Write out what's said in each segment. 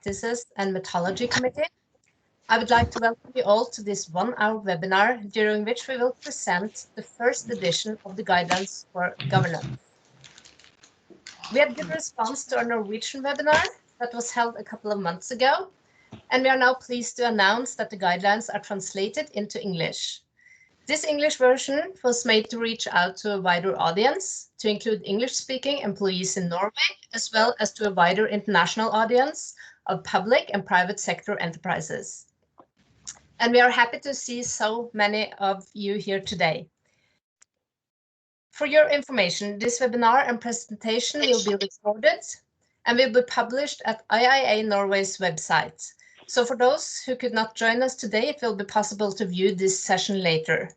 Practices and Methodology Committee. I would like to welcome you all to this one-hour webinar, during which we will present the first edition of the Guidelines for Governance. We had good response to our Norwegian webinar that was held a couple of months ago, and we are now pleased to announce that the guidelines are translated into English. This English version was made to reach out to a wider audience, to include English-speaking employees in Norway, as well as to a wider international audience of public and private sector enterprises. And we are happy to see so many of you here today. For your information, this webinar and presentation will be recorded and will be published at IIA Norway's website. So for those who could not join us today, it will be possible to view this session later.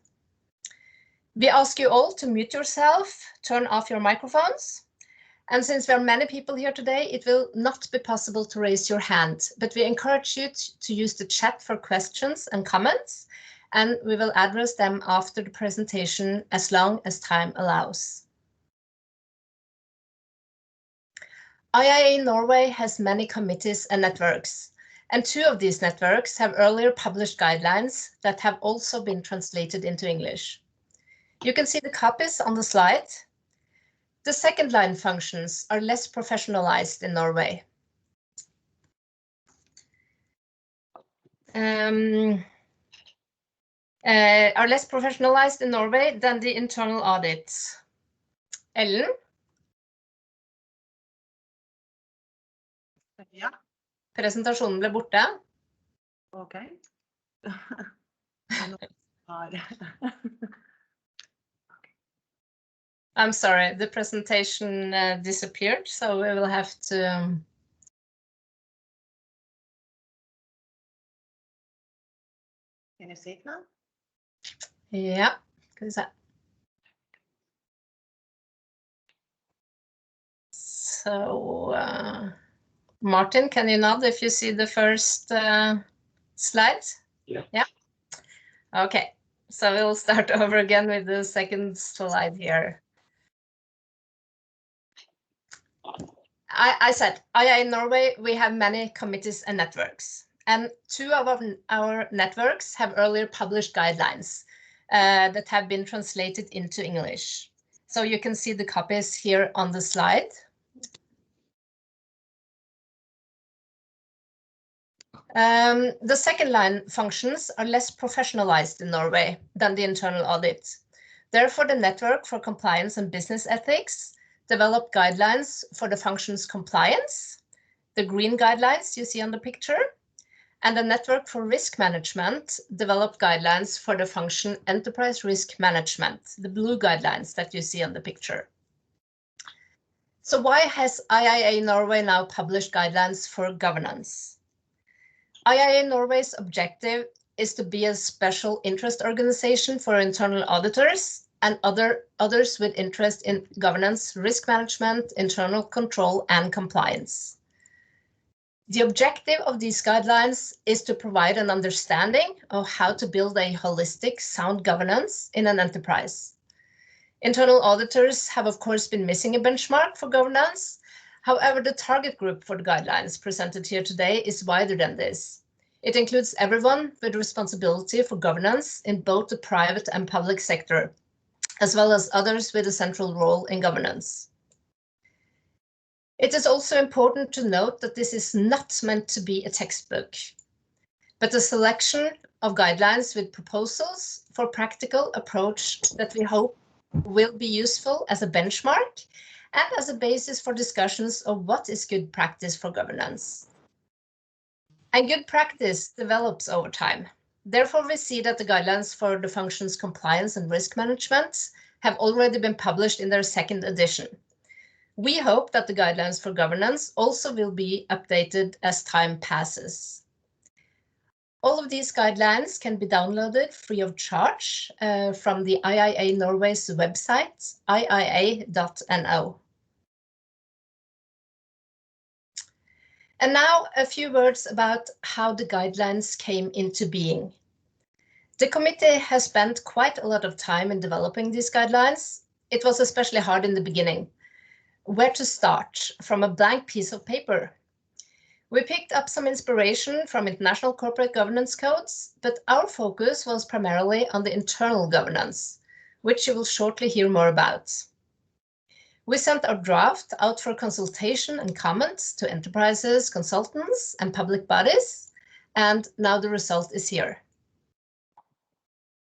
We ask you all to mute yourself, turn off your microphones. And since there are many people here today, it will not be possible to raise your hand, but we encourage you to use the chat for questions and comments, and we will address them after the presentation as long as time allows. IIA Norway has many committees and networks, and 2 of these networks have earlier published guidelines that have also been translated into English. You can see the copies on the slide. The second line functions are less professionalized in Norway. Are less professionalized in Norway than the internal audits. Ellen? Ja. Presentasjonen ble borte. Ok. I'm sorry, the presentation disappeared, so we will have to... Can you see it now? Yeah, so Martin, can you nod if you see the first slide? Yeah. Yeah. Okay, so we'll start over again with the second slide here. I said, IIA Norway, we have many committees and networks, and 2 of our networks have earlier published guidelines that have been translated into English. So you can see the copies here on the slide. The second line functions are less professionalized in Norway than the internal audit. Therefore, the Network for Compliance and Business Ethics developed guidelines for the functions compliance, the green guidelines you see on the picture, and the Network for Risk Management developed guidelines for the function Enterprise Risk Management, the blue guidelines that you see on the picture. So why has IIA Norway now published guidelines for governance? IIA Norway's objective is to be a special interest organization for internal auditors and others with interest in governance, risk management, internal control, and compliance. The objective of these guidelines is to provide an understanding of how to build a holistic, sound governance in an enterprise. Internal auditors have, of course, been missing a benchmark for governance. However, the target group for the guidelines presented here today is wider than this. It includes everyone with responsibility for governance in both the private and public sector, as well as others with a central role in governance. It is also important to note that this is not meant to be a textbook, but a selection of guidelines with proposals for practical approach that we hope will be useful as a benchmark and as a basis for discussions of what is good practice for governance. And good practice develops over time. Therefore, we see that the guidelines for the functions compliance and risk management have already been published in their 2nd edition. We hope that the guidelines for governance also will be updated as time passes. All of these guidelines can be downloaded free of charge from the IIA Norway's website, iia.no. And now a few words about how the guidelines came into being. The committee has spent quite a lot of time in developing these guidelines. It was especially hard in the beginning. Where to start from a blank piece of paper? We picked up some inspiration from international corporate governance codes, but our focus was primarily on the internal governance, which you will shortly hear more about. We sent our draft out for consultation and comments to enterprises, consultants, and public bodies, and now the result is here.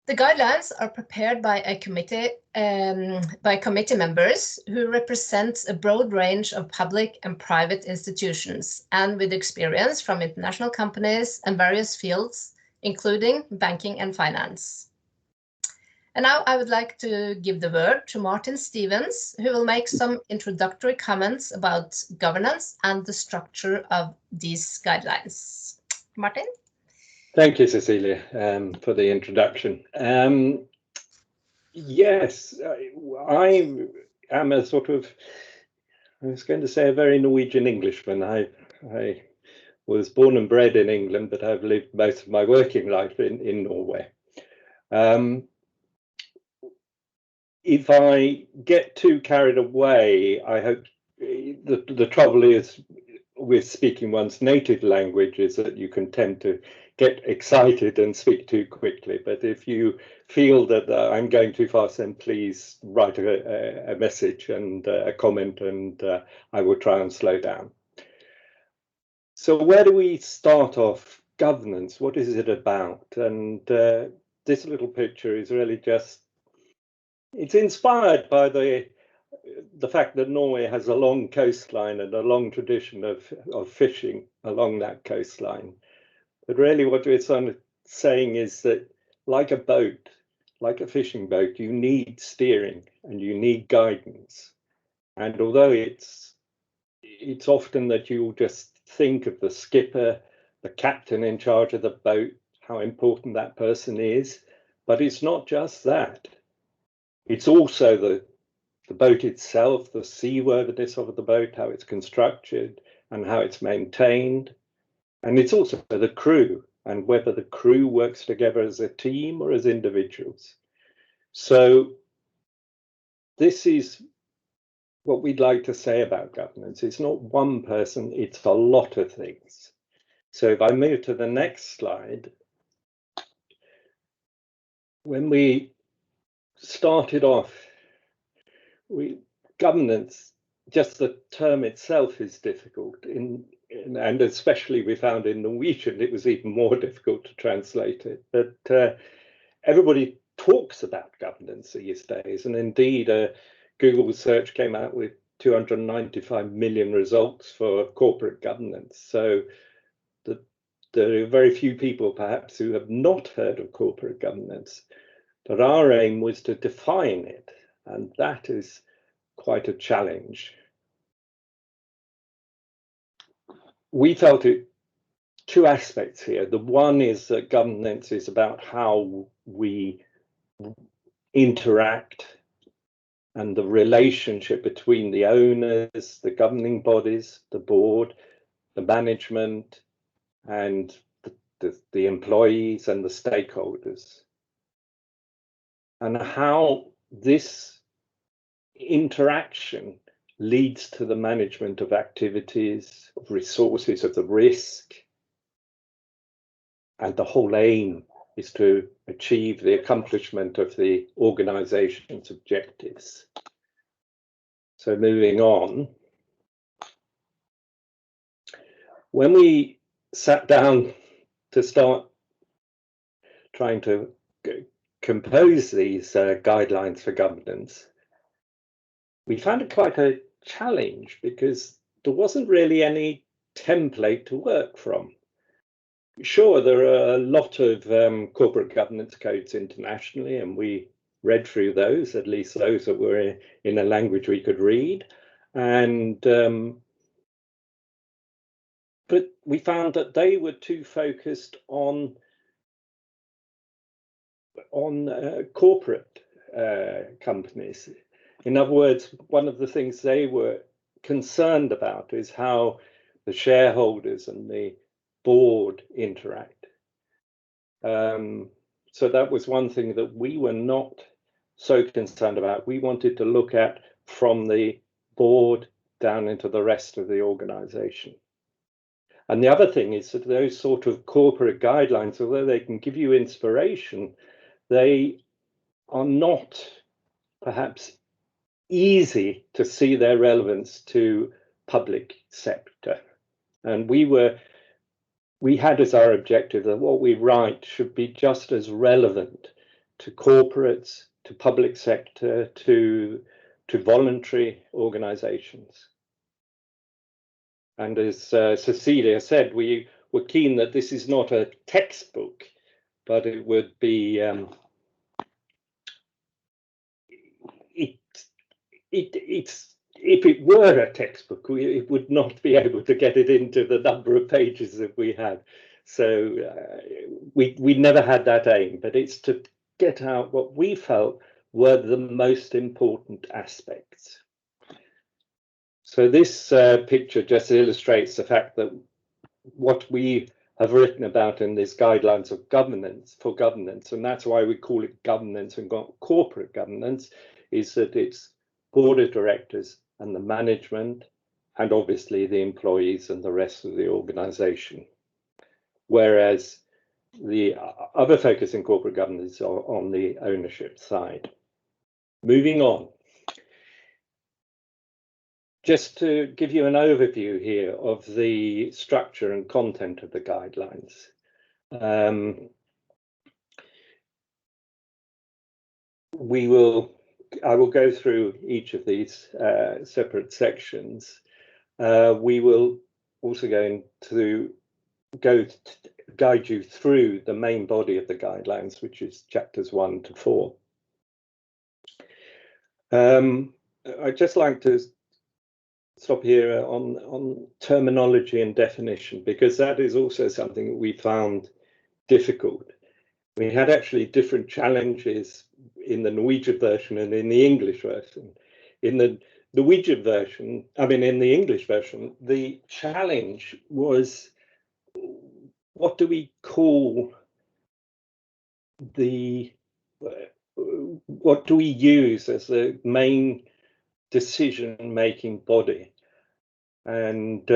The guidelines are prepared by a committee members who represent a broad range of public and private institutions and with experience from international companies and various fields, including banking and finance. And now I would like to give the word to Martin Stevens, who will make some introductory comments about governance and the structure of these guidelines. Martin? Thank you, Cecilia, for the introduction. Yes, I am a sort of, I was going to say a very Norwegian Englishman. I was born and bred in England, but I've lived most of my working life in Norway. If I get too carried away, I hope the trouble is with speaking one's native language is that you can tend to get excited and speak too quickly. But if you feel that I'm going too fast, then please write a message and a comment, and I will try and slow down. So where do we start off? Governance, what is it about? And this little picture is really just, it's inspired by the fact that Norway has a long coastline and a long tradition of fishing along that coastline. But really what we're saying is that like a boat, like a fishing boat, you need steering and you need guidance. And although it's often that you'll just think of the skipper, the captain in charge of the boat, how important that person is, but it's not just that. It's also the boat itself, the seaworthiness of the boat, how it's constructed and how it's maintained. And it's also the crew and whether the crew works together as a team or as individuals. So this is what we'd like to say about governance. It's not one person, it's a lot of things. So if I move to the next slide, when we started off, governance, just the term itself is difficult, and especially we found in Norwegian it was even more difficult to translate it. But everybody talks about governance these days, and indeed Google search came out with 295 million results for corporate governance. So there are very few people perhaps who have not heard of corporate governance. But our aim was to define it, and that is quite a challenge. We felt it two aspects here. The one is that governance is about how we interact and the relationship between the owners, the governing bodies, the board, the management, and the employees and the stakeholders. And how this interaction leads to the management of activities, of resources, of the risk. And the whole aim is to achieve the accomplishment of the organization's objectives. So moving on, when we sat down to start trying to compose these guidelines for governance, we found it quite a challenge because there wasn't really any template to work from. Sure, there are a lot of corporate governance codes internationally, and we read through those, at least those that were in a language we could read. And but we found that they were too focused on corporate companies. In other words, one of the things they were concerned about is how the shareholders and the board interact. So that was one thing that we were not so concerned about. We wanted to look at from the board down into the rest of the organization. And the other thing is that those sort of corporate guidelines, although they can give you inspiration, they are not perhaps easy to see their relevance to public sector. And we had as our objective that what we write should be just as relevant to corporates, to public sector, to voluntary organizations. And as Cecilia said, we were keen that this is not a textbook, but it would be if it were a textbook, it would not be able to get it into the number of pages that we have. So we never had that aim, but it's to get out what we felt were the most important aspects. So this picture just illustrates the fact that what we have written about in this guidelines of governance for governance, and that's why we call it governance and corporate governance, is that it's board of directors and the management, and obviously the employees and the rest of the organization. Whereas the other focus in corporate governance are on the ownership side. Moving on. Just to give you an overview here of the structure and content of the guidelines. I will go through each of these separate sections. We will also guide you through the main body of the guidelines, which is chapters 1 to 4. I'd just like to stop here on terminology and definition, because that is also something that we found difficult. We had actually different challenges in the Norwegian version and in the English version. In the Norwegian version, in the English version, the challenge was, what do we call what do we use as the main decision-making body? And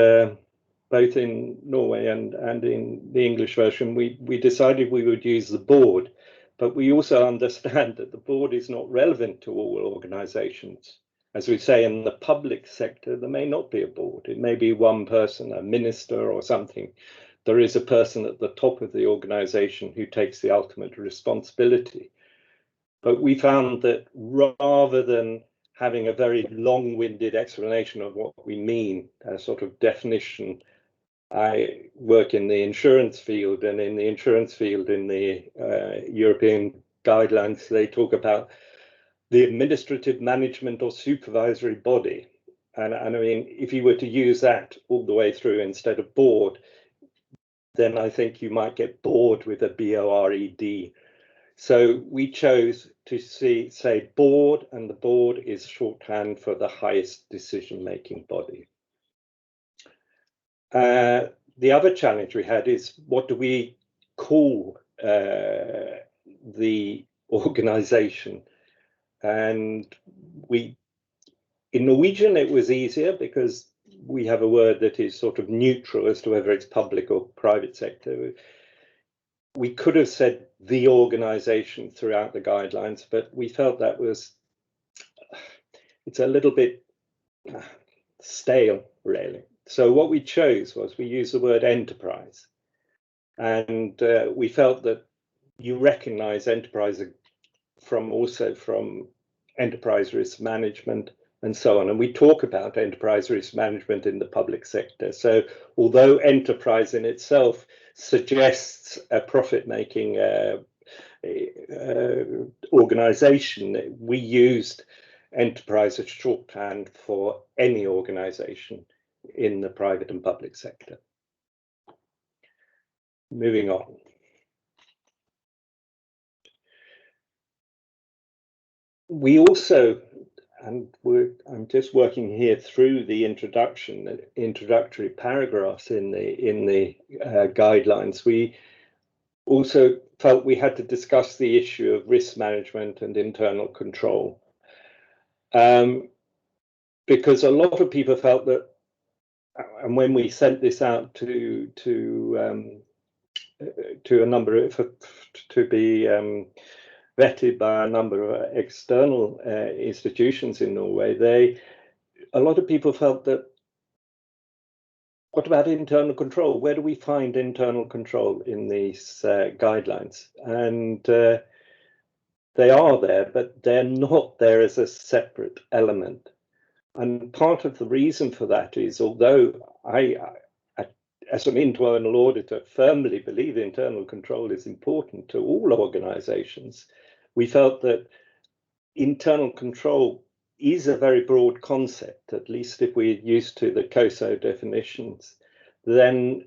both in Norway and in the English version, we decided we would use the board, but we also understand that the board is not relevant to all organizations. As we say, in the public sector, there may not be a board. It may be one person, a minister or something. There is a person at the top of the organization who takes the ultimate responsibility. But we found that rather than having a very long-winded explanation of what we mean, a sort of definition, I work in the insurance field, and in the insurance field, in the European guidelines, they talk about the administrative management or supervisory body. And if you were to use that all the way through instead of board, then I think you might get bored with a B-O-R-E-D. So we chose to say board, and the board is shorthand for the highest decision-making body. The other challenge we had is, what do we call the organization? And in Norwegian, it was easier because we have a word that is sort of neutral as to whether it's public or private sector. We could have said the organization throughout the guidelines, but we felt that it's a little bit stale, really. So what we chose was, we used the word enterprise. And we felt that you recognize enterprise also from enterprise risk management and so on. And we talk about enterprise risk management in the public sector. So although enterprise in itself suggests a profit-making organization, we used enterprise as shorthand for any organization in the private and public sector. Moving on. We also, and I'm just working here through the introductory paragraphs in the guidelines. We also felt we had to discuss the issue of risk management and internal control, because a lot of people felt that and when we sent this out to a number of, to be vetted by a number of external institutions in Norway, a lot of people felt that, what about internal control? Where do we find internal control in these guidelines? And they are there, but they're not there as a separate element. And part of the reason for that is, although I as an internal auditor, firmly believe internal control is important to all organizations, we felt that internal control is a very broad concept. At least if we're used to the COSO definitions, then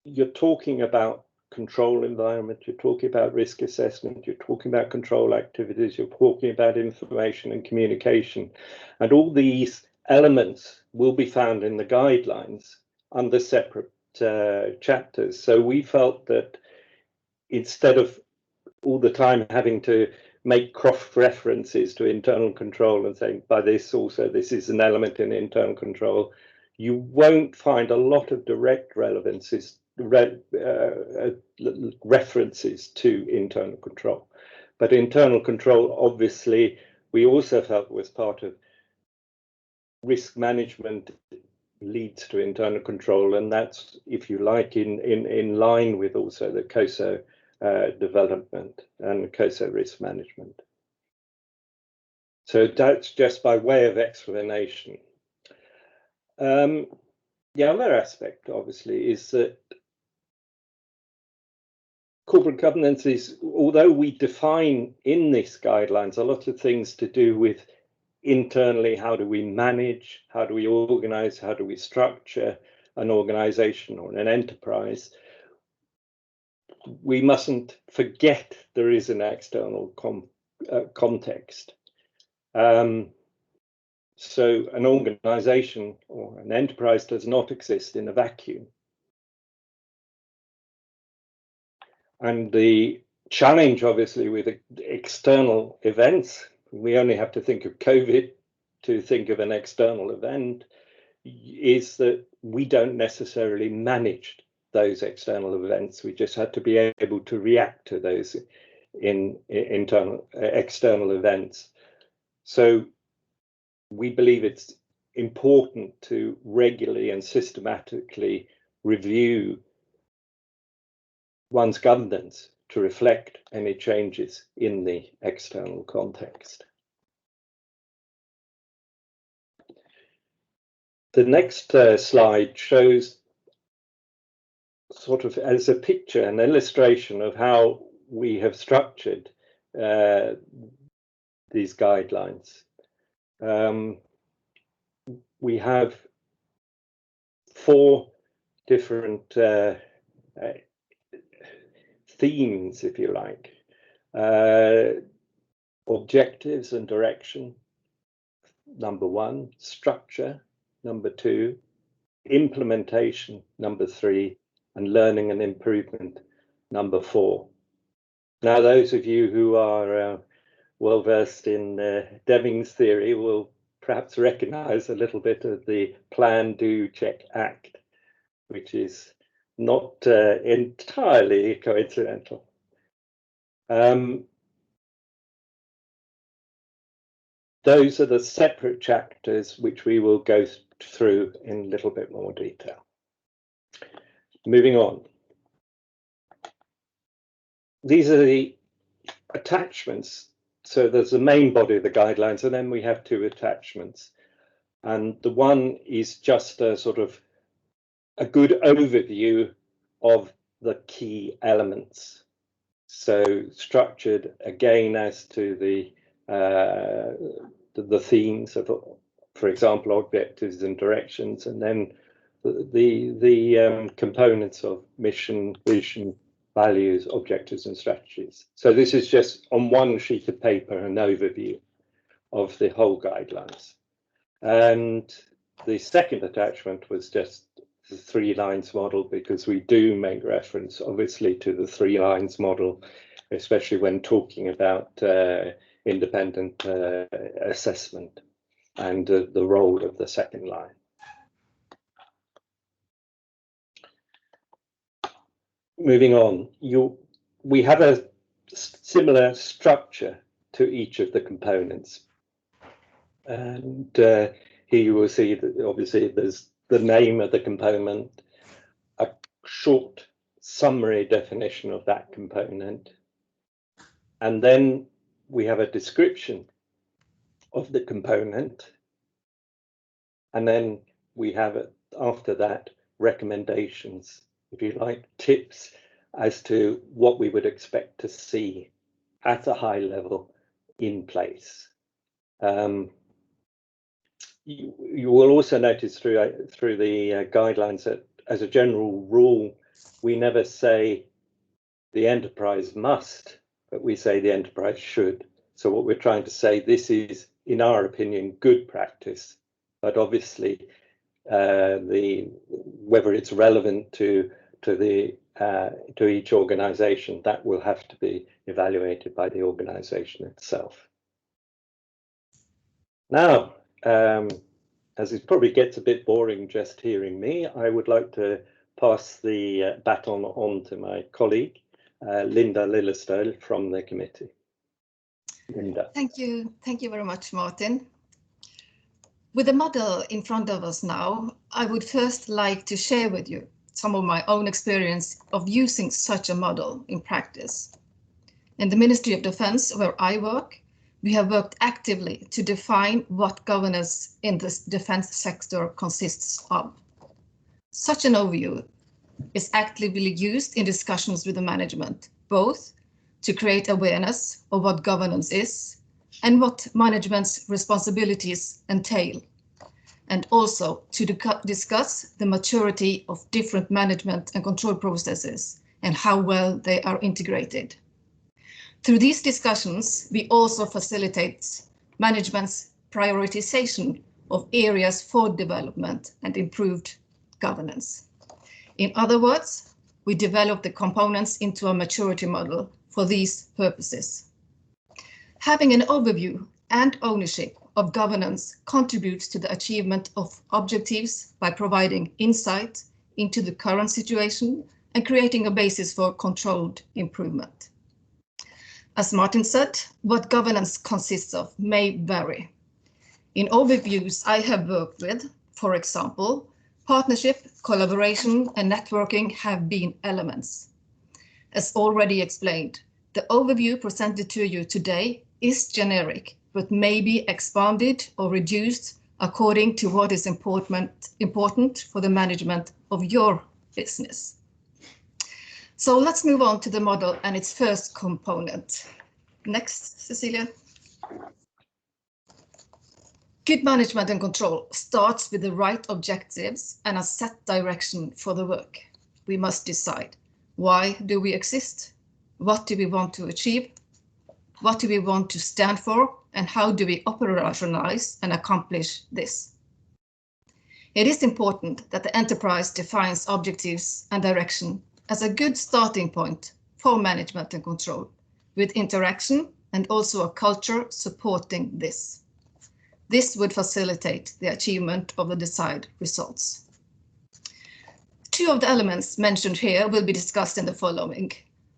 you're talking about control environment, you're talking about risk assessment, you're talking about control activities, you're talking about information and communication. And all these elements will be found in the guidelines under separate chapters. So we felt that instead of all the time having to make cross references to internal control and saying by this also this is an element in internal control, you won't find a lot of direct references to internal control. But internal control, obviously, we also felt was part of risk management leads to internal control, and that's, if you like, in line with also the COSO development and COSO risk management. So that's just by way of explanation. The other aspect, obviously, is that corporate governance is, although we define in these guidelines a lot of things to do with internally, how do we manage, how do we organize, how do we structure an organization or an enterprise, we mustn't forget there is an external context. So an organization or an enterprise does not exist in a vacuum. And the challenge, obviously, with external events, we only have to think of COVID to think of an external event, is that we don't necessarily manage those external events. We just have to be able to react to those external events. So we believe it's important to regularly and systematically review one's governance to reflect any changes in the external context. The next slide shows sort of as a picture, an illustration of how we have structured these guidelines. We have 4 different themes, if you like. Objectives and direction, number 1. Structure, number 2. Implementation, number 3. And learning and improvement, number 4. Now, those of you who are well versed in Deming's theory will perhaps recognize a little bit of the plan, do, check, act, which is not entirely coincidental. Those are the separate chapters which we will go through in a little bit more detail. Moving on. These are the attachments. So there's the main body of the guidelines, and then we have 2 attachments. And the one is just a sort of a good overview of the key elements. So structured again as to the themes of, for example, objectives and directions, and then the components of mission, vision, values, objectives, and strategies. So this is just on one sheet of paper an overview of the whole guidelines. And the second attachment was just the 3 lines model, because we do make reference, obviously, to the 3 lines model, especially when talking about independent assessment and the role of the second line. moving on, we have a similar structure to each of the components. And here you will see that obviously there's the name of the component, a short summary definition of that component, and then we have a description of the component, and then we have, after that, recommendations, if you like, tips as to what we would expect to see at a high level in place. You will also notice through the guidelines that, as a general rule, we never say the enterprise must, but we say the enterprise should. So what we're trying to say, this is, in our opinion, good practice, but obviously whether it's relevant to each organization, that will have to be evaluated by the organization itself. Now, as it probably gets a bit boring just hearing me, I would like to pass the baton on to my colleague, Linda Lillestøl from the committee. Linda. Thank you very much, Martin. With the model in front of us now, I would first like to share with you some of my own experience of using such a model in practice. In the Ministry of Defense, where I work, we have worked actively to define what governance in the defense sector consists of. Such an overview is actively used in discussions with the management, both to create awareness of what governance is and what management's responsibilities entail, and also to discuss the maturity of different management and control processes and how well they are integrated. Through these discussions, we also facilitate management's prioritization of areas for development and improved governance. In other words, we develop the components into a maturity model for these purposes. Having an overview and ownership of governance contributes to the achievement of objectives by providing insight into the current situation and creating a basis for controlled improvement. As Martin said, what governance consists of may vary. In overviews I have worked with, for example, partnership, collaboration, and networking have been elements. As already explained, the overview presented to you today is generic, but may be expanded or reduced according to what is important for the management of your business. So let's move on to the model and its first component. Next, Cecilia. Good management and control starts with the right objectives and a set direction for the work. We must decide, why do we exist? What do we want to achieve? What do we want to stand for? And how do we operationalize and accomplish this? It is important that the enterprise defines objectives and direction as a good starting point for management and control, with interaction and also a culture supporting this. This would facilitate the achievement of the desired results. Two of the elements mentioned here will be discussed in the following.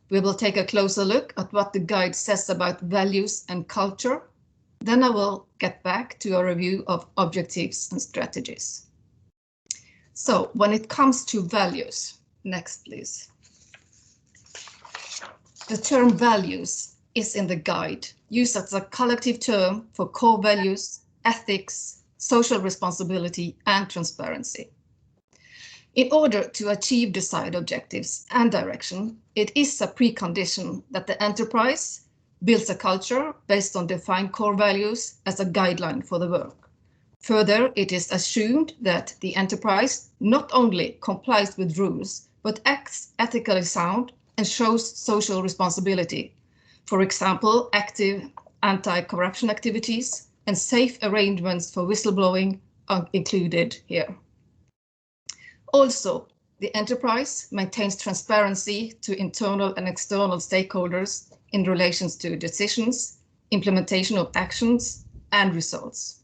We will take a closer look at what the guide says about values and culture. Then I will get back to a review of objectives and strategies. So when it comes to values, next please. The term values is in the guide, used as a collective term for core values, ethics, social responsibility, and transparency. In order to achieve desired objectives and direction, it is a precondition that the enterprise builds a culture based on defined core values as a guideline for the work. Further, it is assumed that the enterprise not only complies with rules, but acts ethically sound and shows social responsibility. For example, active anti-corruption activities and safe arrangements for whistleblowing are included here. Also, the enterprise maintains transparency to internal and external stakeholders in relation to decisions, implementation of actions, and results.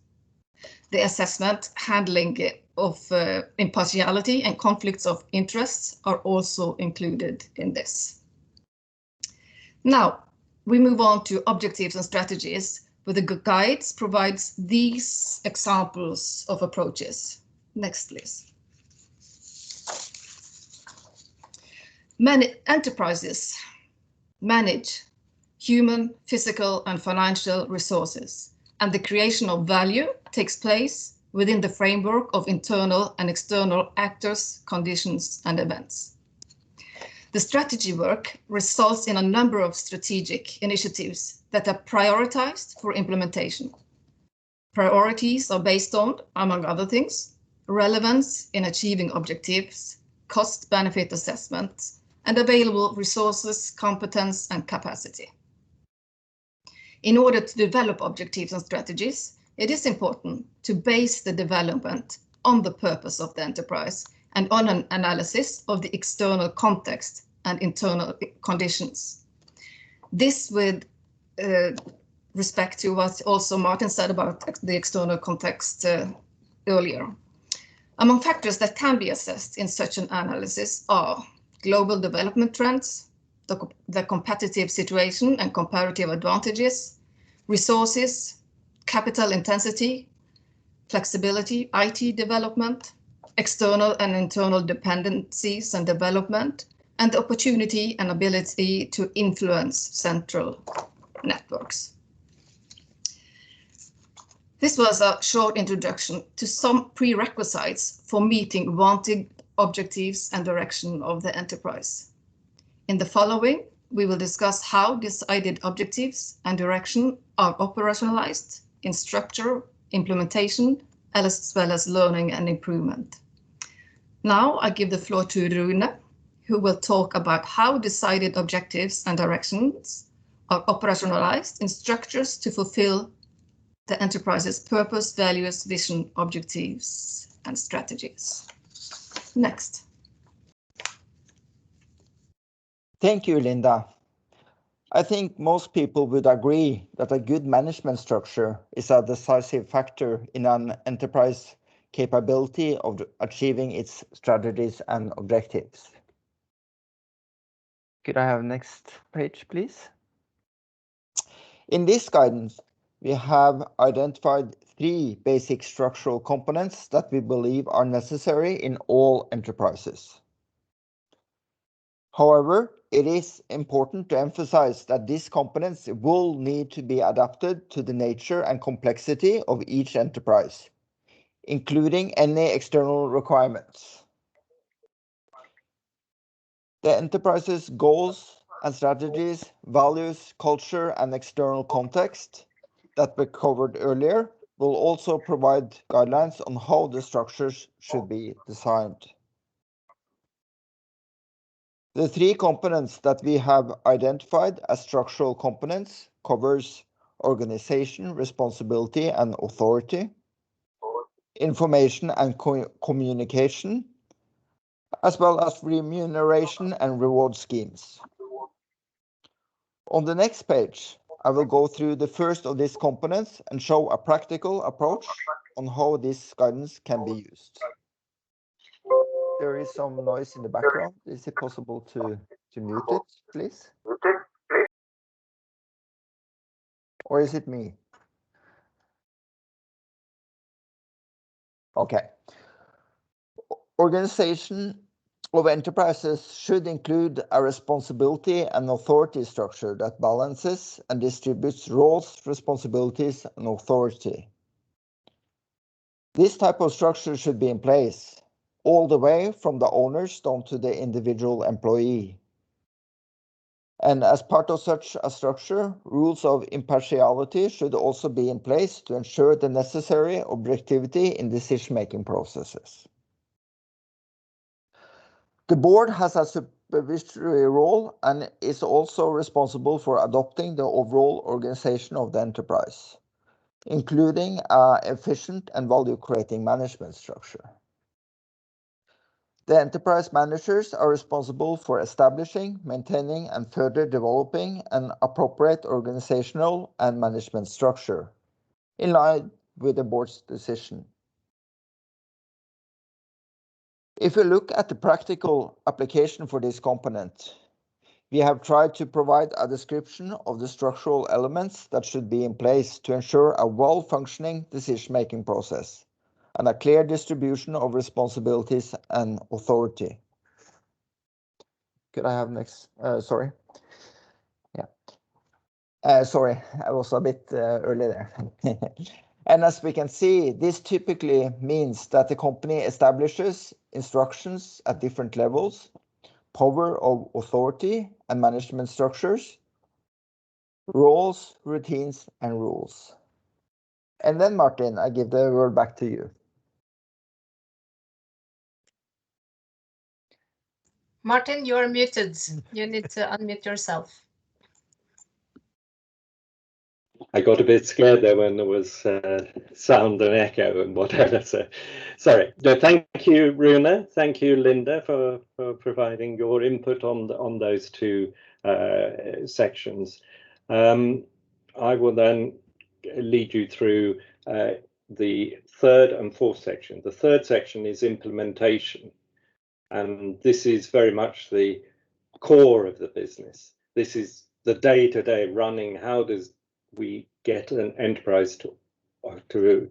The assessment, handling of impartiality and conflicts of interests are also included in this. Now, we move on to objectives and strategies, where the guides provides these examples of approaches. Next, please. Many enterprises manage human, physical, and financial resources, and the creation of value takes place within the framework of internal and external actors, conditions, and events. The strategy work results in a number of strategic initiatives that are prioritized for implementation. Priorities are based on, among other things, relevance in achieving objectives, cost-benefit assessment, and available resources, competence, and capacity. In order to develop objectives and strategies, it is important to base the development on the purpose of the enterprise and on an analysis of the external context and internal conditions. This with respect to what also Martin said about the external context earlier. Among factors that can be assessed in such an analysis are global development trends, the competitive situation and comparative advantages, resources, capital intensity, flexibility, IT development, external and internal dependencies and development, and the opportunity and ability to influence central networks. This was a short introduction to some prerequisites for meeting wanted objectives and direction of the enterprise. In the following, we will discuss how decided objectives and direction are operationalized in structure, implementation, as well as learning and improvement. Now I give the floor to Rune, who will talk about how decided objectives and directions are operationalized in structures to fulfill the enterprise's purpose, values, vision, objectives, and strategies. Next. Thank you, Linda. I think most people would agree that a good management structure is a decisive factor in an enterprise capability of achieving its strategies and objectives. Could I have next page, please? In this guidance, we have identified 3 basic structural components that we believe are necessary in all enterprises. However, it is important to emphasize that these components will need to be adapted to the nature and complexity of each enterprise, including any external requirements. The enterprise's goals and strategies, values, culture, and external context that were covered earlier will also provide guidelines on how the structures should be designed. The 3 components that we have identified as structural components covers organization, responsibility, and authority, information and communication, as well as remuneration and reward schemes. On the next page, I will go through the first of these components and show a practical approach on how this guidance can be used. There is some noise in the background. Is it possible to mute it, please? Or is it me? Okay. Organization of enterprises should include a responsibility and authority structure that balances and distributes roles, responsibilities, and authority. This type of structure should be in place all the way from the owners down to the individual employee. And as part of such a structure, rules of impartiality should also be in place to ensure the necessary objectivity in decision-making processes. The board has a supervisory role and is also responsible for adopting the overall organization of the enterprise, including an efficient and value-creating management structure. The enterprise managers are responsible for establishing, maintaining, and further developing an appropriate organizational and management structure, in line with the board's decision. If we look at the practical application for this component, we have tried to provide a description of the structural elements that should be in place to ensure a well-functioning decision-making process and a clear distribution of responsibilities and authority. Could I have next? Sorry. Yeah. Sorry, I was a bit early there. And as we can see, this typically means that the company establishes instructions at different levels, power of authority and management structures, roles, routines, and rules. And then, Martin, I give the word back to you. Martin, you are muted. You need to unmute yourself. I got a bit scared there when there was sound and echo and whatever. So, sorry. No, thank you, Rune. Thank you, Linda, for providing your input on those two sections. I will then lead you through the third and fourth section. The third section is implementation, and this is very much the core of the business. This is the day-to-day running. How does we get an enterprise to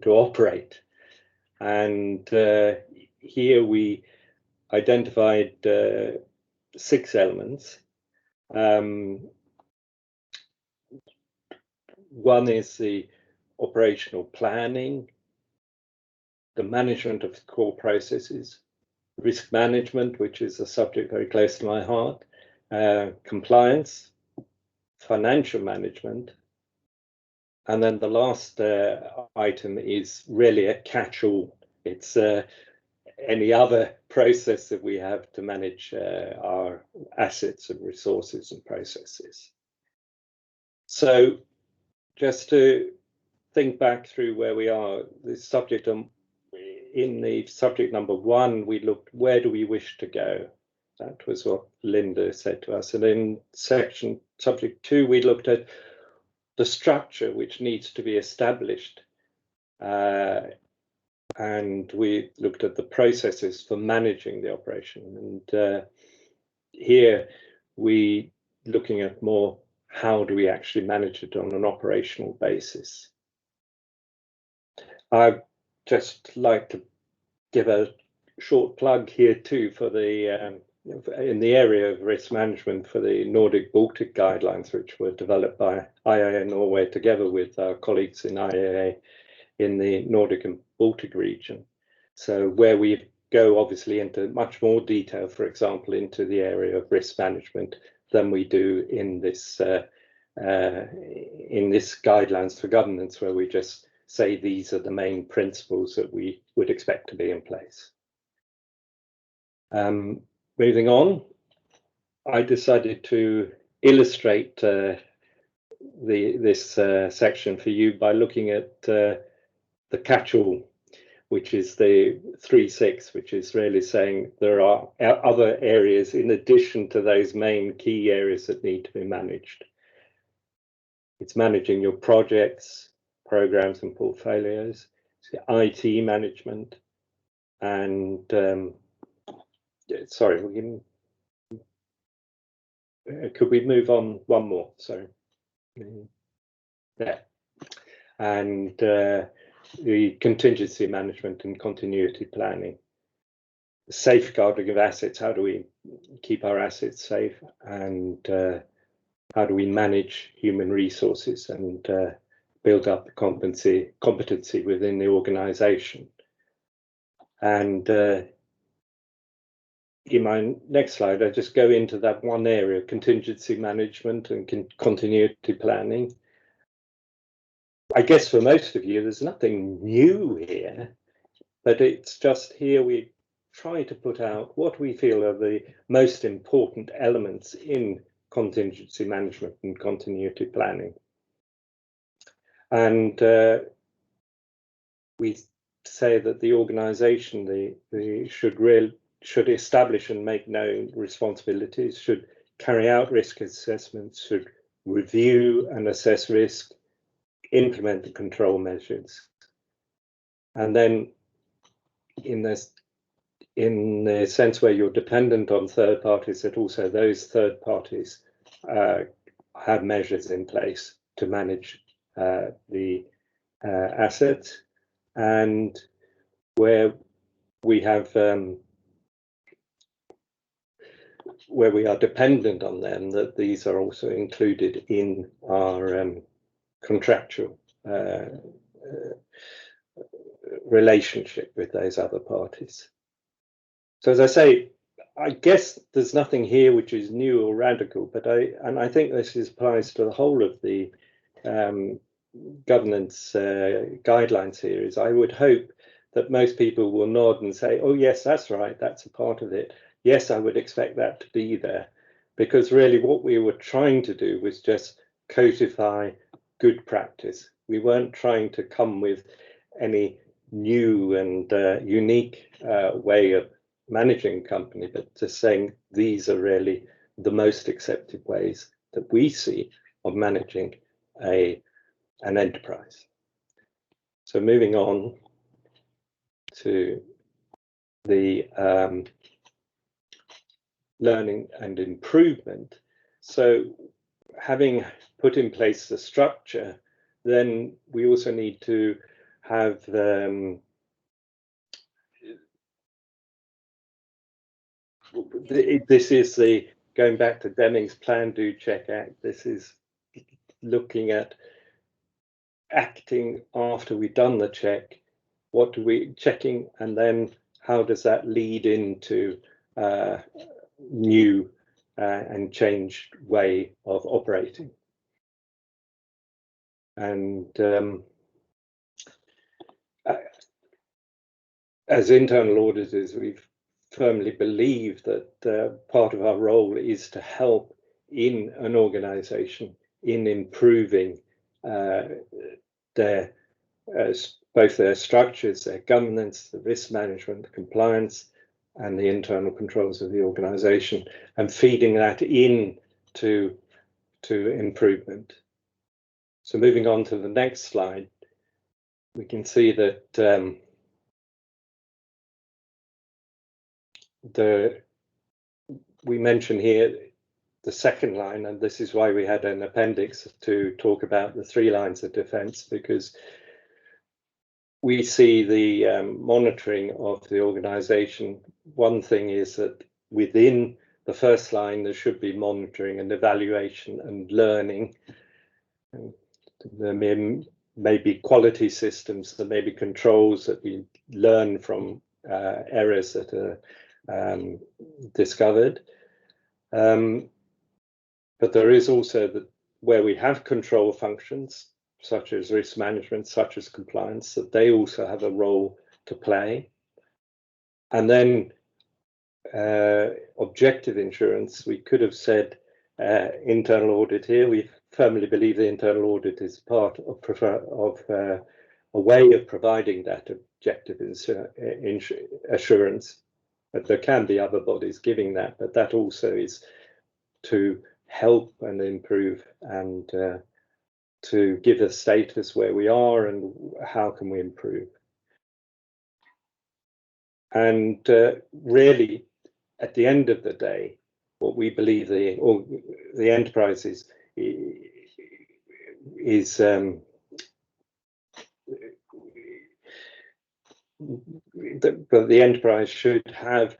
operate? And here we identified 6 elements. One is the operational planning, the management of core processes, risk management, which is a subject very close to my heart, compliance, financial management, and then the last item is really a catch-all. It's any other process that we have to manage our assets and resources and processes. So just to think back through where we are, this subject in the subject number 1, we looked, where do we wish to go? That was what Linda said to us. And in subject 2, we looked at the structure which needs to be established. And we looked at the processes for managing the operation. And here we looking at more, how do we actually manage it on an operational basis? I'd just like to give a short plug here too for the in the area of risk management for the Nordic Baltic guidelines, which were developed by IIA Norway together with our colleagues in IIA in the Nordic and Baltic region. So where we go obviously into much more detail, for example, into the area of risk management than we do in this guidelines for governance, where we just say these are the main principles that we would expect to be in place. Moving on, I decided to illustrate this section for you by looking at the catch-all, which is the 3-6, which is really saying there are other areas in addition to those main key areas that need to be managed. It's managing your projects, programs and portfolios, IT management, and sorry, we can, could we move on one more? Sorry. Yeah. And the contingency management and continuity planning, the safeguarding of assets. How do we keep our assets safe, and how do we manage human resources and build up the competency within the organization? And in my next slide, I just go into that one area, contingency management and continuity planning. I guess for most of you, there's nothing new here, but it's just here we try to put out what we feel are the most important elements in contingency management and continuity planning. And we say that the organization should establish and make known responsibilities, should carry out risk assessments, should review and assess risk, implement the control measures. And then in this in the sense where you're dependent on third parties, that also those third parties have measures in place to manage the assets, and where we have where we are dependent on them, that these are also included in our contractual relationship with those other parties. So as I say, I guess there's nothing here which is new or radical, but I think this applies to the whole of the governance guidelines here. Is I would hope that most people will nod and say, oh yes, that's right, that's a part of it. Yes, I would expect that to be there, because really what we were trying to do was just codify good practice. We weren't trying to come with any new and unique way of managing a company, but just saying these are really the most accepted ways that we see of managing an enterprise. So moving on to the learning and improvement. So having put in place the structure, then we also need to have this is the going back to Deming's plan, do, check, act. This is looking at acting after we've done the check. What do we checking, and then how does that lead into new and changed way of operating? And as internal auditors, we've firmly believe that part of our role is to help in an organization in improving their both their structures, their governance, the risk management, the compliance, and the internal controls of the organization, and feeding that in to improvement. So moving on to the next slide, we can see that we mention here the second line, and this is why we had an appendix to talk about the 3 lines of defense, because we see the monitoring of the organization. One thing is that within the first line, there should be monitoring and evaluation and learning. And there may be quality systems, there may be controls that we learn from errors that are discovered. But there is also where we have control functions, such as risk management, such as compliance, that they also have a role to play. And then objective insurance, we could have said internal audit here. We firmly believe the internal audit is part of a way of providing that objective assurance. But there can be other bodies giving that, but that also is to help and improve and to give a status where we are and how can we improve. And really, at the end of the day, what we believe the enterprise is but the enterprise should have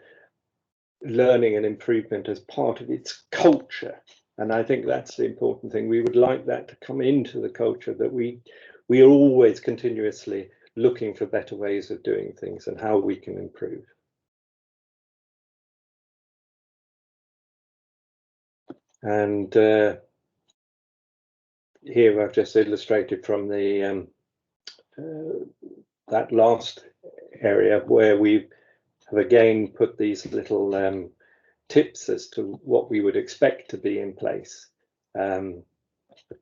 learning and improvement as part of its culture. And I think that's the important thing. We would like that to come into the culture, that we are always continuously looking for better ways of doing things and how we can improve. And here I've just illustrated from the that last area where we have again put these little tips as to what we would expect to be in place. The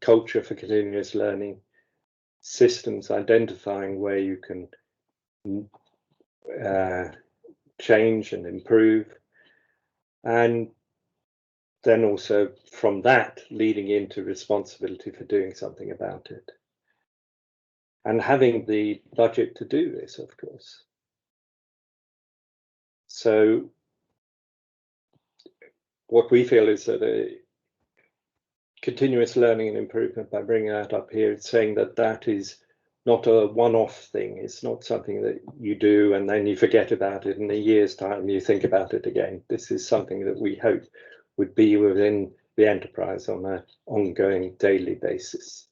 culture for continuous learning, systems identifying where you can change and improve, and then also from that leading into responsibility for doing something about it. And having the budget to do this, of course. So what we feel is that a continuous learning and improvement, by bringing that up here, it's saying that that is not a one-off thing. It's not something that you do and then you forget about it in a year's time, you think about it again. This is something that we hope would be within the enterprise on an ongoing daily basis.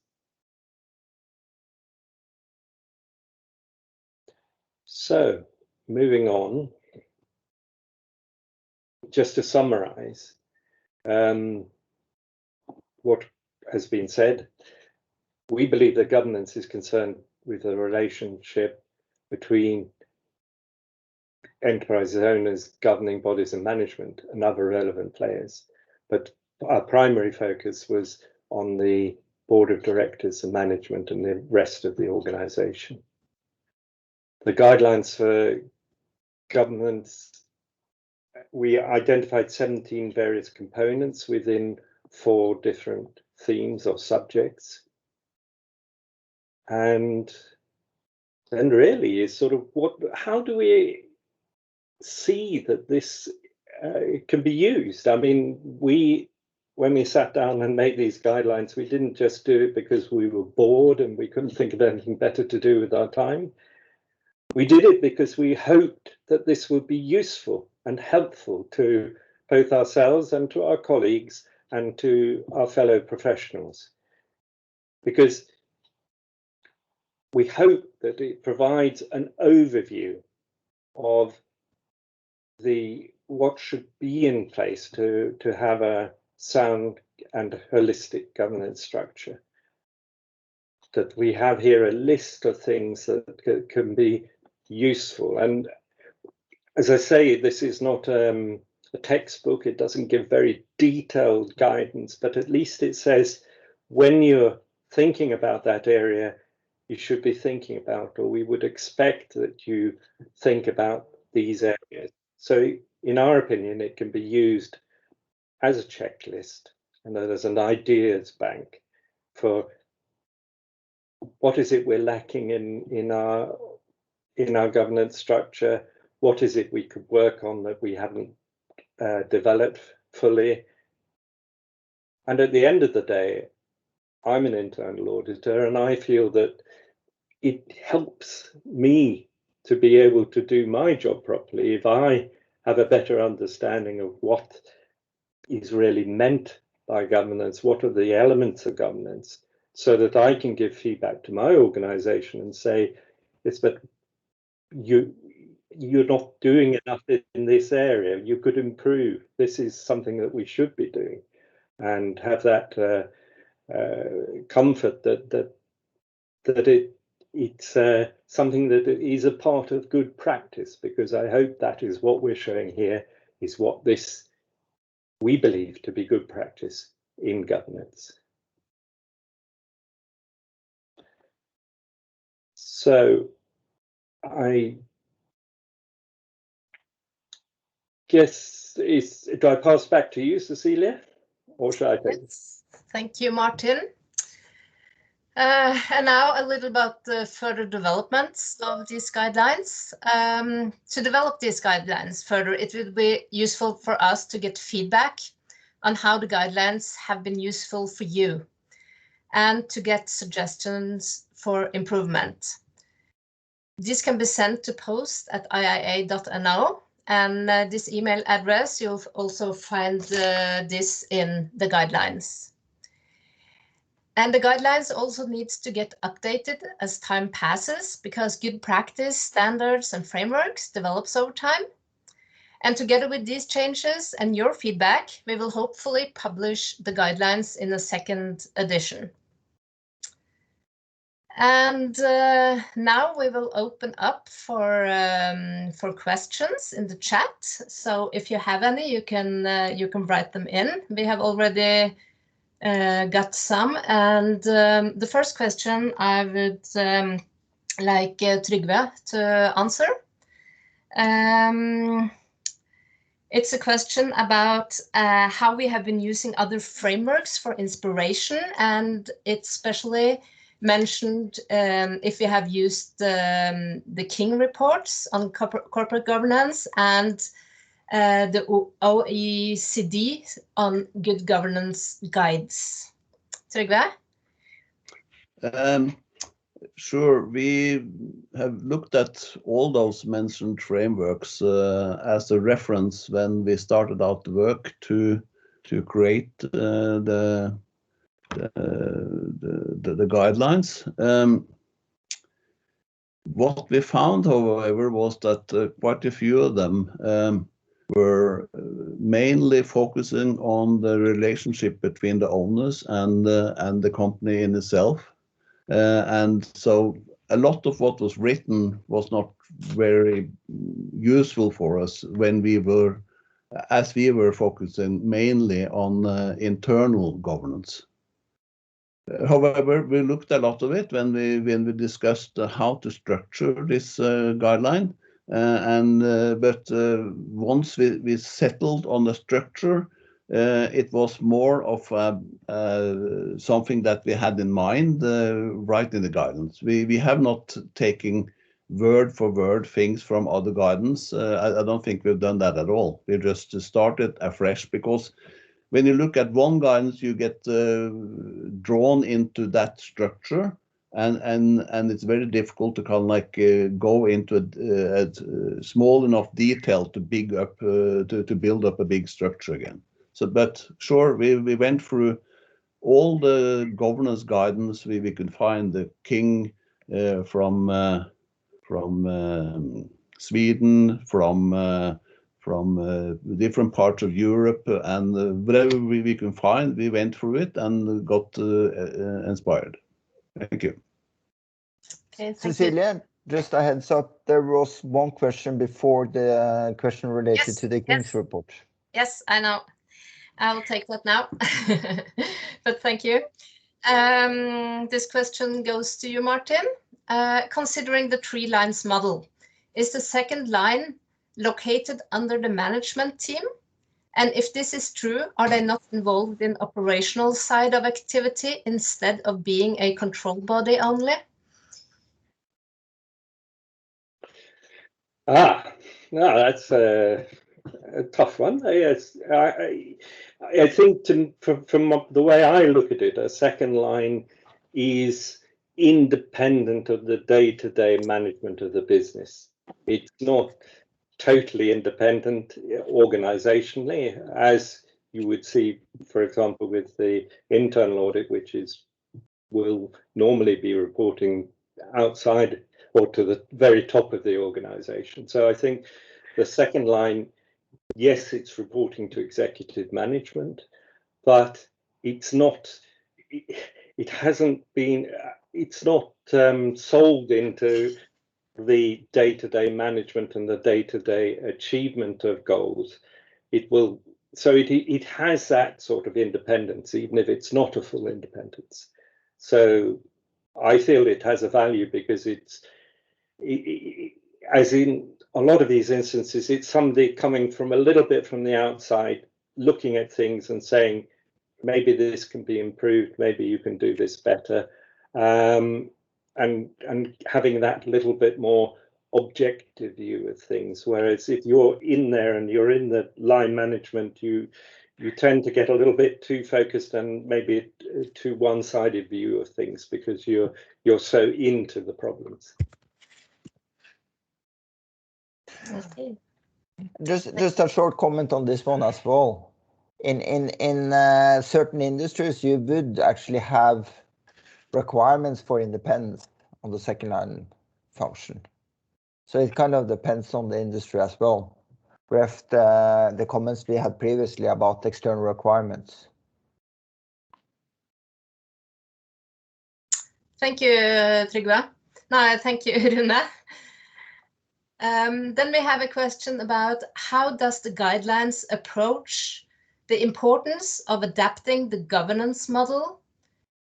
So moving on, just to summarize what has been said, we believe that governance is concerned with the relationship between enterprise owners, governing bodies and management and other relevant players. But our primary focus was on the board of directors and management and the rest of the organization. The guidelines for governance, we identified 17 various components within 4 different themes or subjects. And then really is sort of how do we see that this can be used? I mean, when we sat down and made these guidelines, we didn't just do it because we were bored and we couldn't think of anything better to do with our time. We did it because we hoped that this would be useful and helpful to both ourselves and to our colleagues and to our fellow professionals. Because we hope that it provides an overview of what should be in place to have a sound and holistic governance structure. That we have here a list of things that can be useful. And as I say, this is not a textbook. It doesn't give very detailed guidance, but at least it says when you're thinking about that area, you should be thinking about, or we would expect that you think about these areas. So in our opinion, it can be used as a checklist and as an ideas bank for what is it we're lacking in our governance structure, what is it we could work on that we haven't developed fully. And at the end of the day, I'm an internal auditor, and I feel that it helps me to be able to do my job properly if I have a better understanding of what is really meant by governance, what are the elements of governance, so that I can give feedback to my organization and say, but you're not doing enough in this area, you could improve, this is something that we should be doing, and have that comfort that it's something that is a part of good practice, because I hope that is what we're showing here, is what we believe to be good practice in governance. So I guess, do I pass back to you, Cecilia, or should I take it? Thank you, Martin. And now a little about the further developments of these guidelines. To develop these guidelines further, it would be useful for us to get feedback on how the guidelines have been useful for you, and to get suggestions for improvement. This can be sent to post@iia.no, and this email address, you'll also find this in the guidelines. And the guidelines also needs to get updated as time passes, because good practice, standards and frameworks develops over time. And together with these changes and your feedback, we will hopefully publish the guidelines in a second edition. And now we will open up for questions in the chat. So if you have any, you can write them in. We have already got some, and the first question I would like Trygve to answer. It's a question about how we have been using other frameworks for inspiration, and it's especially mentioned if you have used the King reports on corporate governance and the OECD on good governance guides. Trygve? Sure, we have looked at all those mentioned frameworks as a reference when we started out the work to create the guidelines. What we found, however, was that quite a few of them were mainly focusing on the relationship between the owners and the company in itself. And so a lot of what was written was not very useful for us when we were focusing mainly on internal governance. However, we looked a lot of it when we discussed how to structure this guideline, but once we settled on the structure, it was more of something that we had in mind right in the guidance. We have not taken word for word things from other guidance. I don't think we've done that at all. We just started afresh, because when you look at one guidance, you get drawn into that structure, and it's very difficult to kind of like go into a small enough detail to build up a big structure again. So, but sure, we went through all the governance guidance we could find. The King from Sweden, from different parts of Europe, and whatever we can find, we went through it and got inspired. Thank you. Okay, Cecilia, just a heads up, there was one question before the question related to the King's report. Yes, I know. I'll take that now, but thank you. This question goes to you, Martin. Considering the 3 lines model, is the second line located under the management team? And if this is true, are they not involved in operational side of activity instead of being a control body only? No, that's a tough one. Yes, I think from the way I look at it, a second line is independent of the day-to-day management of the business. It's not totally independent organizationally, as you would see, for example, with the internal audit, which will normally be reporting outside or to the very top of the organization. So I think the second line, yes, it's reporting to executive management, but it's not, it's not sold into the day-to-day management and the day-to-day achievement of goals. So it has that sort of independence, even if it's not a full independence. So I feel it has a value because as in a lot of these instances, it's somebody coming from a little bit from the outside, looking at things and saying, maybe this can be improved, maybe you can do this better, and having that little bit more objective view of things. Whereas if you're in there and you're in the line management, you tend to get a little bit too focused and maybe too one-sided view of things because you're so into the problems. Okay. Just a short comment on this one as well. In certain industries, you would actually have requirements for independence on the second line function. So it kind of depends on the industry as well. Ref the comments we had previously about external requirements. Thank you, Trygve. No, thank you, Rune. Then we have a question about how does the guidelines approach the importance of adapting the governance model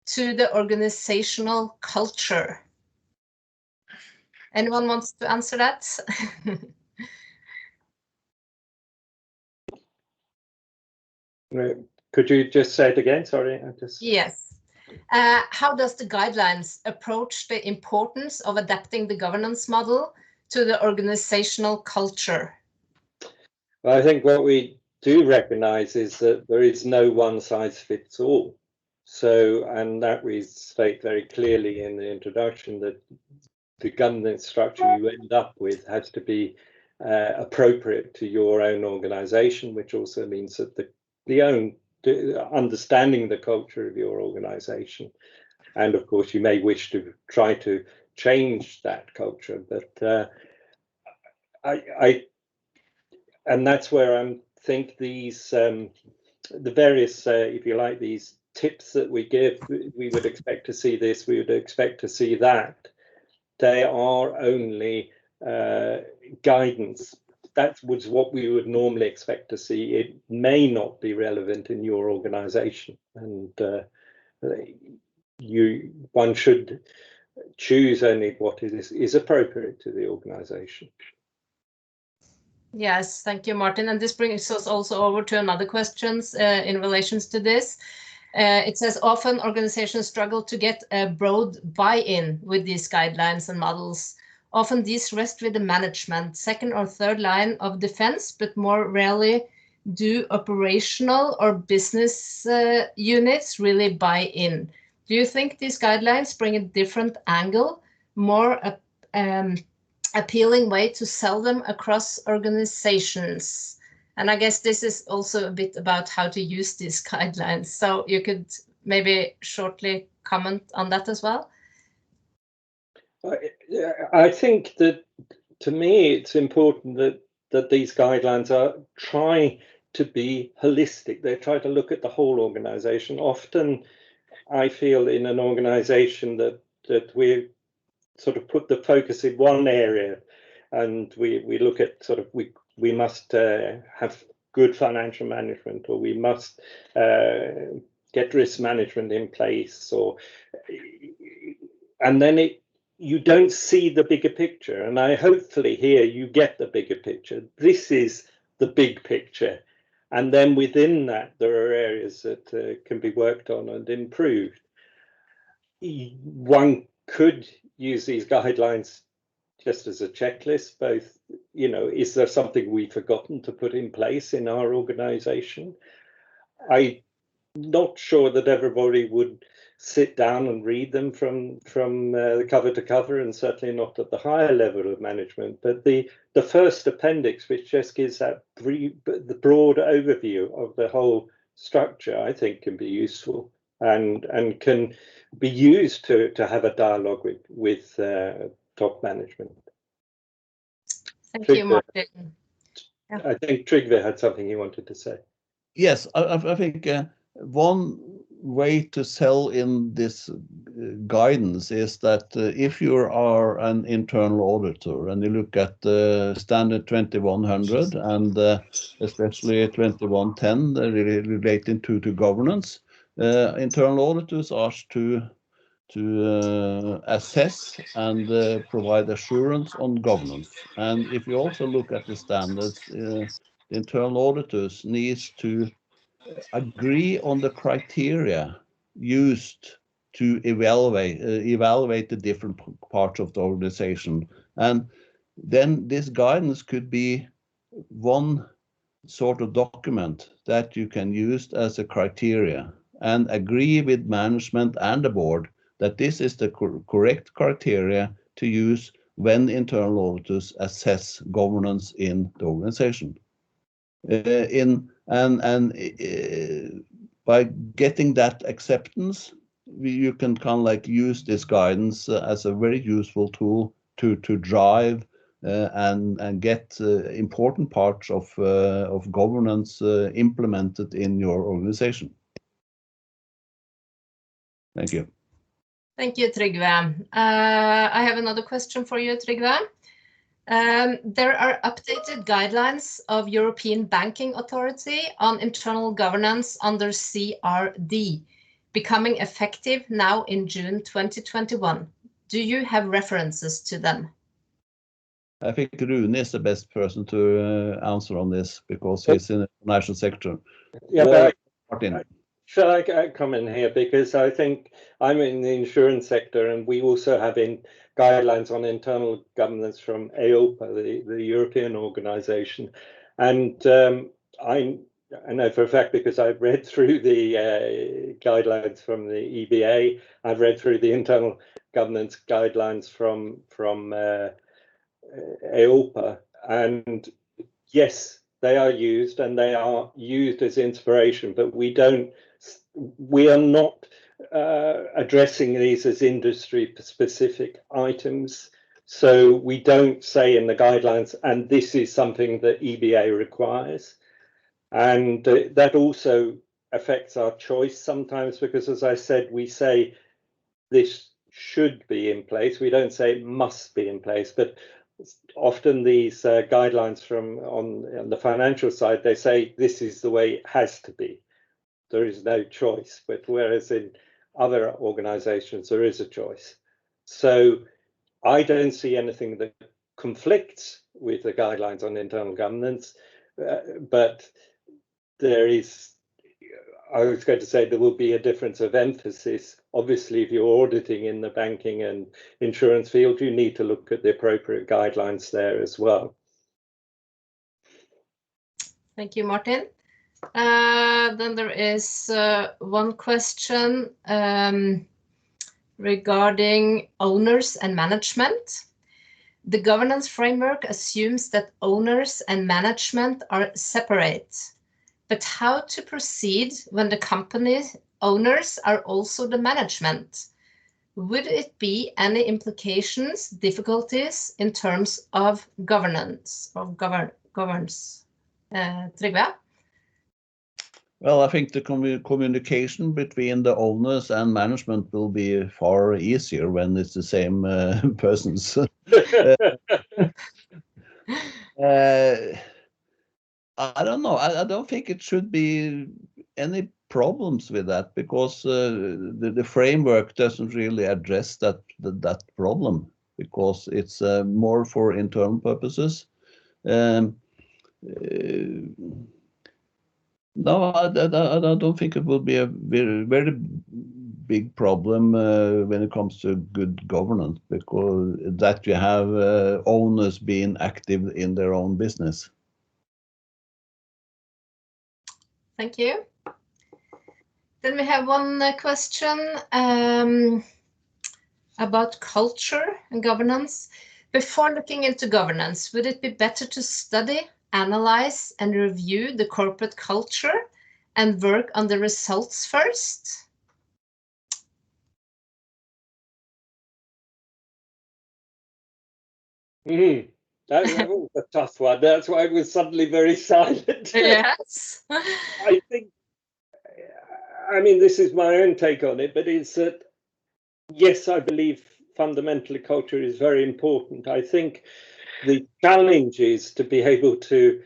to the organizational culture? Anyone wants to answer that? Could you just say it again? Sorry, Yes. How does the guidelines approach the importance of adapting the governance model to the organizational culture? Well, I think what we do recognize is that there is no one size fits all. So, and that we state very clearly in the introduction, that the governance structure you end up with has to be appropriate to your own organization, which also means that understanding the culture of your organization. And of course, you may wish to try to change that culture, but and that's where I think these the various, if you like, these tips that we give, we would expect to see this, we would expect to see that. They are only guidance. That was what we would normally expect to see. It may not be relevant in your organization, and one should choose only what is appropriate to the organization. Yes, thank you, Martin. And this brings us also over to another questions in relations to this. It says often organizations struggle to get a broad buy-in with these guidelines and models. Often these rest with the management, second or third line of defense, but more rarely do operational or business units really buy in. Do you think these guidelines bring a different angle, more appealing way to sell them across organizations? And I guess this is also a bit about how to use these guidelines. So you could maybe shortly comment on that as well. I think that, to me, it's important that these guidelines try to be holistic. They try to look at the whole organization. Often I feel in an organization that we sort of put the focus in one area, and we look at sort of we must have good financial management, or we must get risk management in place, and then you don't see the bigger picture. And I hopefully here you get the bigger picture. This is the big picture, and then within that there are areas that can be worked on and improved. One could use these guidelines just as a checklist, both, is there something we've forgotten to put in place in our organization? I'm not sure that everybody would sit down and read them from the cover to cover, and certainly not at the higher level of management. But the first appendix, which just gives that the broad overview of the whole structure, I think can be useful and can be used to have a dialogue with top management. Thank you, Martin. I think Trygve had something he wanted to say. Yes, I think one way to sell in this guidance is that if you are an internal auditor and you look at the standard 2100 and especially 2110 relating to governance, internal auditors are to assess and provide assurance on governance. And if you also look at the standards, the internal auditors needs to agree on the criteria used to evaluate the different parts of the organization. And then this guidance could be one sort of document that you can use as a criteria and agree with management and the board that this is the correct criteria to use when internal auditors assess governance in the organization. By getting that acceptance, you can kind of like use this guidance as a very useful tool to drive and get important parts of governance implemented in your organization. Thank you. Thank you, Trygve. I have another question for you, Trygve. There are updated guidelines of European Banking Authority on internal governance under CRD, becoming effective now in June 2021. Do you have references to them? I think Rune is the best person to answer on this because he's in the financial sector. Yeah, Martin. Shall I come in here? Because I think I'm in the insurance sector, and we also have guidelines on internal governance from EIOPA, the European organization. And I know for a fact, because I've read through the guidelines from the EBA, I've read through the internal governance guidelines from EIOPA, and yes, they are used, and they are used as inspiration, but we are not addressing these as industry specific items. So we don't say in the guidelines, and this is something that EBA requires. And that also affects our choice sometimes, because as I said, we say this should be in place. We don't say it must be in place, but often these guidelines from on the financial side, they say this is the way it has to be. There is no choice. But whereas in other organizations, there is a choice. So I don't see anything that conflicts with the guidelines on internal governance, but there is, I was going to say, there will be a difference of emphasis. Obviously, if you're auditing in the banking and insurance field, you need to look at the appropriate guidelines there as well. Thank you, Martin. Then there is one question regarding owners and management. The governance framework assumes that owners and management are separate, but how to proceed when the company owners are also the management? Would it be any implications, difficulties in terms of governance, governance? Trygve? Well, I think the communication between the owners and management will be far easier when it's the same persons. I don't know. I don't think it should be any problems with that, because the framework doesn't really address that problem, because it's more for internal purposes. No, I don't think it will be a very big problem when it comes to good governance, because that you have owners being active in their own business. Thank you. Then we have one question about culture and governance. Before looking into governance, would it be better to study, analyze, and review the corporate culture and work on the results first? That was a tough one. That's why I was suddenly very silent. Yes. I think, I mean, this is my own take on it, but it's that, yes, I believe fundamentally culture is very important. I think the challenge is to be able to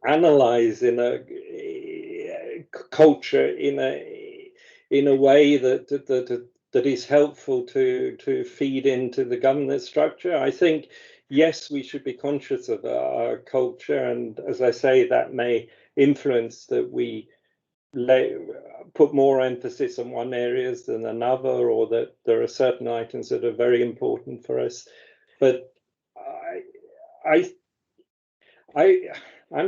analyze in a culture in a way that is helpful to feed into the governance structure. I think, yes, we should be conscious of our culture, and as I say, that may influence that we put more emphasis on one areas than another, or that there are certain items that are very important for us. But I'm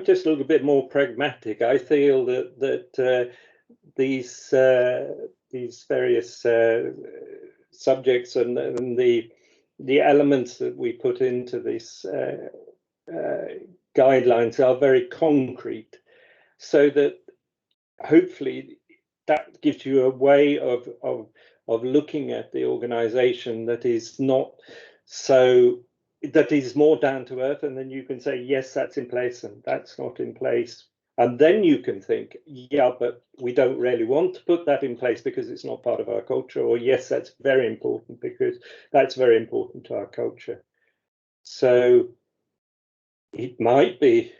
just a little bit more pragmatic. I feel that these various subjects and the elements that we put into these guidelines are very concrete, so that hopefully that gives you a way of looking at the organization that is not so, that is more down to earth, and then you can say, yes, that's in place and that's not in place. And then you can think, yeah, but we don't really want to put that in place because it's not part of our culture, or yes, that's very important because that's very important to our culture. So it might be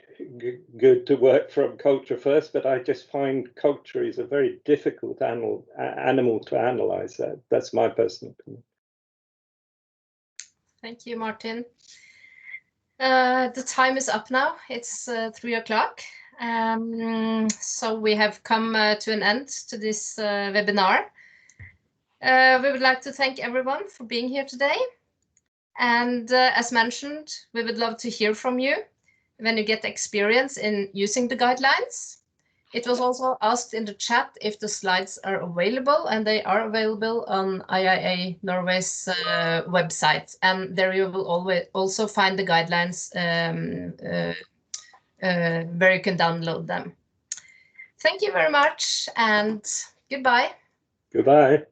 good to work from culture first, but I just find culture is a very difficult animal to analyze. That's my personal opinion. Thank you, Martin. The time is up now. It's 3 o'clock. So we have come to an end to this webinar. We would like to thank everyone for being here today. And as mentioned, we would love to hear from you when you get experience in using the guidelines. It was also asked in the chat if the slides are available, and they are available on IIA Norway's website. And there you will also find the guidelines where you can download them. Thank you very much, and goodbye. Goodbye.